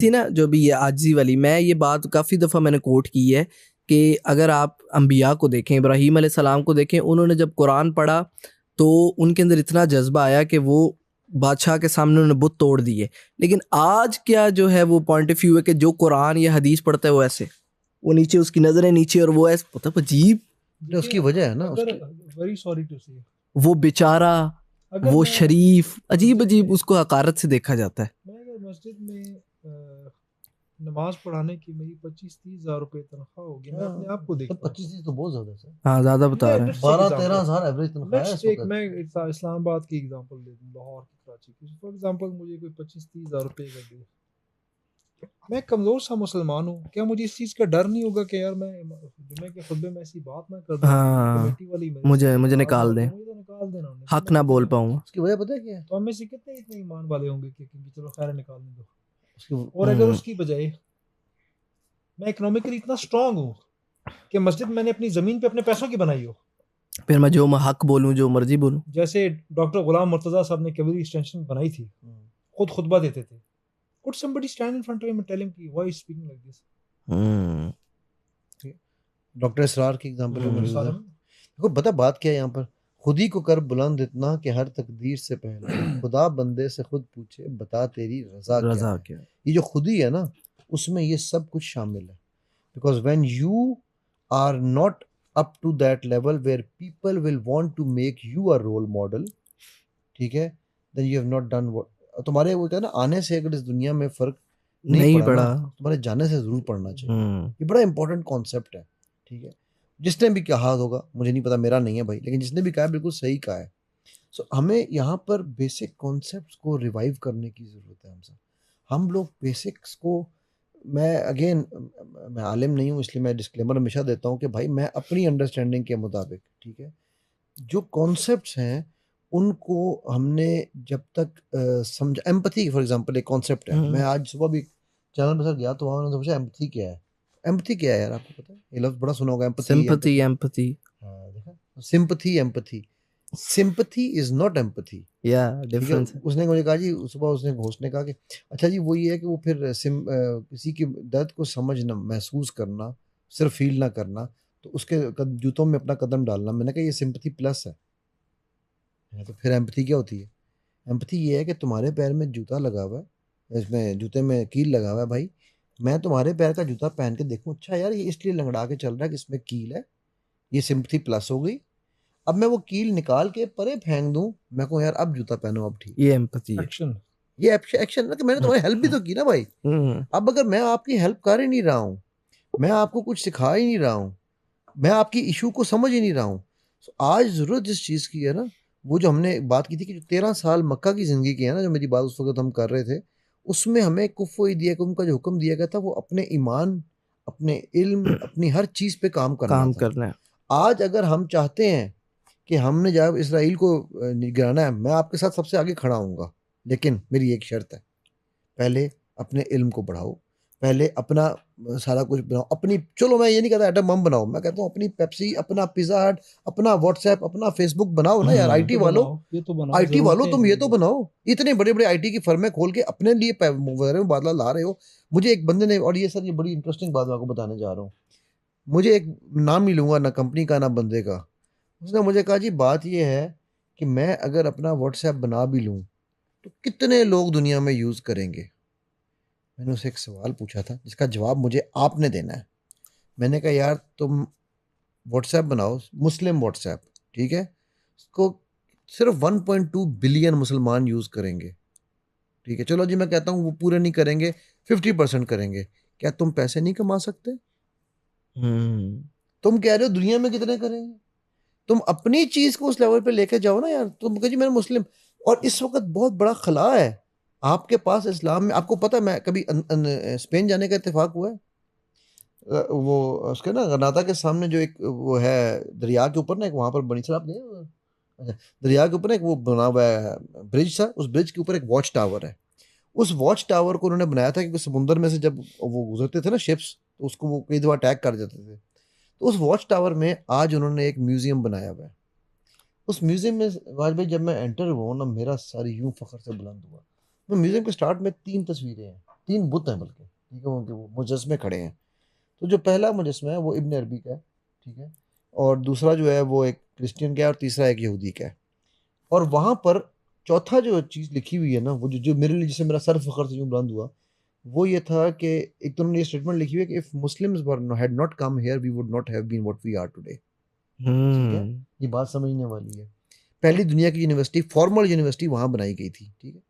थी ना जो भी ये आजिज़ी वाली, मैं ये बात काफ़ी दफ़ा मैंने कोट की है कि अगर आप अंबिया को देखें, इब्राहीम अलैहिस्सलाम को देखें, उन्होंने जब कुरान पढ़ा तो उनके अंदर इतना जज़्बा आया कि वो बादशाह के सामने उन्होंने बुत तोड़ दिए। लेकिन आज क्या जो है वो पॉइंट ऑफ व्यू है कि जो कुरान या हदीस पढ़ता है वो ऐसे, वो नीचे उसकी नज़रें नीचे और वो ऐसे, मतलब अजीब। उसकी वजह है ना अगर उसकी, वेरी सॉरी टू से, वो बेचारा, अगर वो मैं शरीफ, अजीब मस्जिद अजीब में उसको हकारत से देखा जाता है। मैं अगर मस्जिद में नमाज पढ़ाने की मेरी 25-30 हज़ार रुपये तनख्वाह होगी, मैं अपने आप को तो देखता हूँ। 25 तो बहुत ज्यादा है। हाँ, ज़्यादा बता रहे हैं। 12-13 हज़ार एवरेज तनख्वाह है इस नेक्स्ट एक वक्त। मैं इस्लामाबाद की एग्जांपल दे दूँ, लाहौर की, कराची की। फॉर एग्जांपल मुझे कोई 25-30 हज़ार रुपये का दे, मैं कमज़ोर सा मुसलमान हूँ, क्या मुझे इस चीज़ का डर नहीं होगा कि यार मैं जुमे के खुतबे में ऐसी बात ना कर दूँ, हाँ, कमेटी वाली मेरे मुझे से मुझे नाराज़ ना निकाल हो दें, जाए, मुझे तो निकाल देना उन्हें, हक मैं ना कितने बोल हैं? पाऊँगा। उसकी वजह पता है क्या है? तो हम में से कितने इतने ईमान वाले होंगे कि चलो खैर निकालने दो। उसकी और अगर उसकी बजाय मैं इकोनॉमिकली इतना स्ट्रांग हूँ कि मस्जिद मैंने अपनी ज़मीन पे अपने पैसों की बनाई हो, फिर मैं जो हक बोलूँ, जो मर्जी बोलूँ। जैसे डॉक्टर गुलाम मुर्तज़ा साहब ने कैवलरी एक्सटेंशन बनाई थी, खुद खुतबा देते थे, could somebody stand in front of him and tell him कि why is speaking like this? Doctor Israr की एग्जांपल में मौजूद है। सारे देखो बता बात क्या है यहाँ पर, खुद ही को कर बुलंद इतना कि हर तकदीर से पहले खुदा बंदे से खुद पूछे बता तेरी रजा क्या रज़ा है। क्या? ये जो खुदी है ना, उसमें ये सब कुछ शामिल है। Because when you are not up to that level where people will want to make you a role model, ठीक है, then you have not done what तुम्हारे, वो कहते हैं ना, आने से अगर इस दुनिया में फर्क नहीं नहीं पड़ा ना, पड़ा। तुम्हारे जाने से जरूर पड़ना चाहिए। ये बड़ा इंपॉर्टेंट कॉन्सेप्ट है, ठीक है। जिसने भी कहा होगा, मुझे नहीं पता, मेरा नहीं है भाई, लेकिन जिसने भी कहा है बिल्कुल सही कहा है। सो हमें यहाँ पर बेसिक कॉन्सेप्ट्स को रिवाइव करने की ज़रूरत है हमसे। हम लोग बेसिक्स को, मैं अगेन, मैं आलिम नहीं हूँ इसलिए मैं डिस्क्लेमर हमेशा देता हूँ कि भाई मैं अपनी अंडरस्टैंडिंग के मुताबिक, ठीक है, जो कॉन्सेप्ट्स हैं उनको हमने जब तक समझ, एम्पथी फॉर एग्जांपल एक कॉन्सेप्ट है। मैं आज सुबह भी चैनल पर सर गया तो वहाँ उन्होंने पूछा एम्पथी क्या है। एम्पथी क्या है यार, आपको पता है? ये लफ्ज़ बड़ा सुना होगा, एम्पथी सिंपैथी, एम्पथी। एम्पैथी, हाँ देखा, sympathy empathy, sympathy is not empathy, या ठीक है। डिफरेंस है। उसने मुझे कहा जी, सुबह उसने घोष ने कहा कि अच्छा जी वो ये है कि वो फिर किसी की दर्द को समझना, महसूस करना, सिर्फ फील ना करना, तो उसके जूतों में अपना कदम डालना। मैंने कहा ये सिंपथी प्लस है। तो फिर एम्पथी क्या होती है? एम्पथी ये है कि तुम्हारे पैर में जूता लगा हुआ है, इसमें जूते में कील लगा हुआ है भाई, मैं तुम्हारे पैर का जूता पहन के देखूं, अच्छा यार ये इसलिए लंगड़ा के चल रहा है कि इसमें कील है, ये सिंपथी प्लस हो गई। अब मैं वो कील निकाल के परे फेंक दूं, मैं कहूँ यार अब जूता पहनो, अब ठीक ये है। एम्पैथी है। एक्शन। ये एक्शन ना, कि मैंने तुम्हारी हेल्प भी तो की ना भाई। हम्म। अब अगर मैं आपकी हेल्प कर ही नहीं रहा हूँ, मैं आपको कुछ सिखा ही नहीं रहा हूँ, मैं आपकी इशू को समझ ही नहीं रहा हूँ, तो आज जरूरत जिस चीज़ की है ना, वो जो हमने बात की थी कि जो 13 साल मक्का की ज़िंदगी की है ना, जो मेरी बात उस वक्त हम कर रहे थे, उसमें हमें कुफ़्फ़ो दिया कि उनका जो हुक्म दिया गया था वो अपने ईमान, अपने इल्म, अपनी हर चीज़ पे काम करना काम था। करना है। आज अगर हम चाहते हैं कि हमने जब इसराइल को गिराना है, मैं आपके साथ सबसे आगे खड़ा हूँगा, लेकिन मेरी एक शर्त है, पहले अपने इल्म को बढ़ाओ, पहले अपना सारा कुछ बनाओ अपनी। चलो मैं ये नहीं कहता एटम बम बनाओ, मैं कहता हूँ अपनी पेप्सी, अपना पिज़्ज़ा हट, अपना व्हाट्सएप, अपना फेसबुक बनाओ ना यार। आईटी वालों, ये तो बनाओ, आईटी वालों ज़रूरतें तुम हैं ये तो ये। बनाओ। इतने बड़े बड़े आईटी की फर्में खोल के अपने लिए वगैरह में बादला ला रहे हो। मुझे एक बंदे ने, और ये सर ये बड़ी इंटरेस्टिंग बात मैं आपको बताने जा रहा हूँ, मुझे एक नाम नहीं लूंगा ना कंपनी का ना बंदे का, उसने मुझे कहा जी बात ये है कि मैं अगर अपना व्हाट्सएप बना भी लूँ तो कितने लोग दुनिया में यूज़ करेंगे। मैंने उसे एक सवाल पूछा था जिसका जवाब मुझे आपने देना है। मैंने कहा यार तुम व्हाट्सएप बनाओ, मुस्लिम व्हाट्सएप, ठीक है, इसको सिर्फ 1.2 बिलियन मुसलमान यूज़ करेंगे, ठीक है, चलो जी मैं कहता हूँ वो पूरे नहीं करेंगे, 50% करेंगे, क्या तुम पैसे नहीं कमा सकते? हम्म। तुम कह रहे हो दुनिया में कितने करेंगे? तुम अपनी चीज़ को उस लेवल पे लेके जाओ ना यार। तुम कहो जी मैं मुस्लिम, और इस वक्त बहुत बड़ा खला है आपके पास इस्लाम में। आपको पता है मैं कभी स्पेन जाने का इत्तेफाक हुआ है, वो उसके ना गरनाता के सामने जो एक वो है, दरिया के ऊपर ना एक, वहां पर बनी सर आप गए हो? अच्छा, दरिया के ऊपर ना एक वो बना हुआ है ब्रिज सा, उस ब्रिज के ऊपर एक वॉच टावर है। उस वॉच टावर को उन्होंने बनाया था क्योंकि समुद्र में से जब वो गुजरते थे ना शिप्स, तो उसको वो कई दफा अटैक कर जाते थे। तो उस वॉच टावर में आज उन्होंने एक म्यूजियम बनाया हुआ है। उस म्यूजियम में आज भाई जब मैं एंटर हुआ हूं ना, मेरा सर यूं फखर से बुलंद हुआ। मैं म्यूजियम के स्टार्ट में 3 तस्वीरें हैं, 3 बुत हैं बल्कि, ठीक है, उनके वो मुजस्मे खड़े हैं। तो जो पहला मुजस्मा है वो इब्न अरबी का है, ठीक है, और दूसरा जो है वो एक क्रिश्चियन का है, और तीसरा एक यहूदी का है। और वहाँ पर चौथा जो चीज़ लिखी हुई है ना, वो जो मेरे लिए, जिससे मेरा सर फ़ख्र से यूँ बुलंद हुआ, वो ये था कि एक तो उन्होंने ये स्टेटमेंट लिखी हुई है कि if Muslims had not come here we would not have been what we are today. ठीक है, ये बात समझने वाली है। पहली दुनिया की यूनिवर्सिटी, फॉर्मल यूनिवर्सिटी वहाँ बनाई गई थी, ठीक है,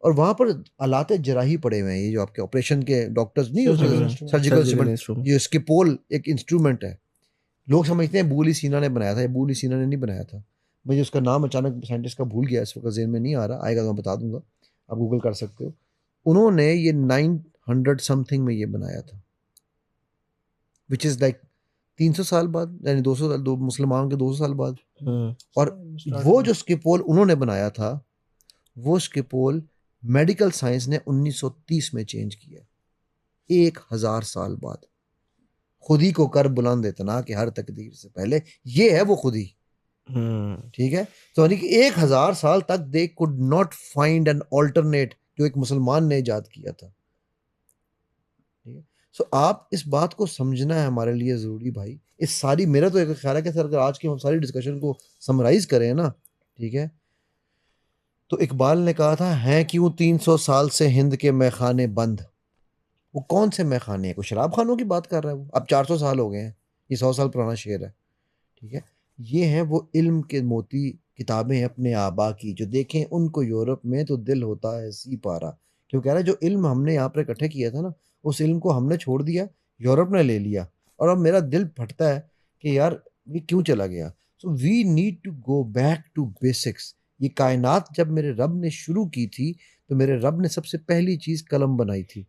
और वहाँ पर आलात जराही पड़े हुए हैं, ये जो आपके ऑपरेशन के डॉक्टर्स नहीं होते, Surgical instrument. Surgical surgical instrument, instrument. ये स्किपोल एक इंस्ट्रूमेंट है। लोग समझते हैं बूली सीना ने बनाया था, ये बूली सीना ने नहीं बनाया था। मुझे उसका नाम अचानक साइंटिस्ट का भूल गया, इस वक्त ज़हन में नहीं आ रहा, आएगा तो मैं बता दूंगा, आप गूगल कर सकते हो। उन्होंने ये 900 समथिंग में ये बनाया था, विच इज़ लाइक 300 साल बाद, यानी 200 साल, दो मुसलमान के 200 साल बाद। और वो जो स्किपोल उन्होंने बनाया था, वो स्किपोल मेडिकल साइंस ने 1930 में चेंज किया, 1000 साल बाद। खुदी को कर बुलंद इतना कि हर तकदीर से पहले, ये है वो खुदी, ठीक है। तो यानी कि 1000 साल तक they could not find an alternate, जो एक मुसलमान ने इजाद किया था, ठीक है। सो आप इस बात को समझना है हमारे लिए ज़रूरी भाई। इस सारी, मेरा तो एक ख्याल है कि सर अगर आज की हम सारी डिस्कशन को समराइज करें ना, ठीक है, तो इकबाल ने कहा था, हैं क्यों 300 साल से हिंद के मैखाने बंद। वो कौन से मैखाने हैं? कोई शराब खानों की बात कर रहा है वो? अब 400 साल हो गए हैं, ये 100 साल पुराना शेर है, ठीक है। ये हैं वो इल्म के मोती, किताबें अपने आबा की, जो देखें उनको यूरोप में तो दिल होता है सी पारा। क्यों कह रहा है, जो इल्म हमने यहाँ पर इकट्ठे किया था ना, उस इल्म को हमने छोड़ दिया, यूरोप ने ले लिया, और अब मेरा दिल फटता है कि यार ये क्यों चला गया। So we need to go back to basics. ये कायनात जब मेरे रब ने शुरू की थी, तो मेरे रब ने सबसे पहली चीज़ कलम बनाई थी।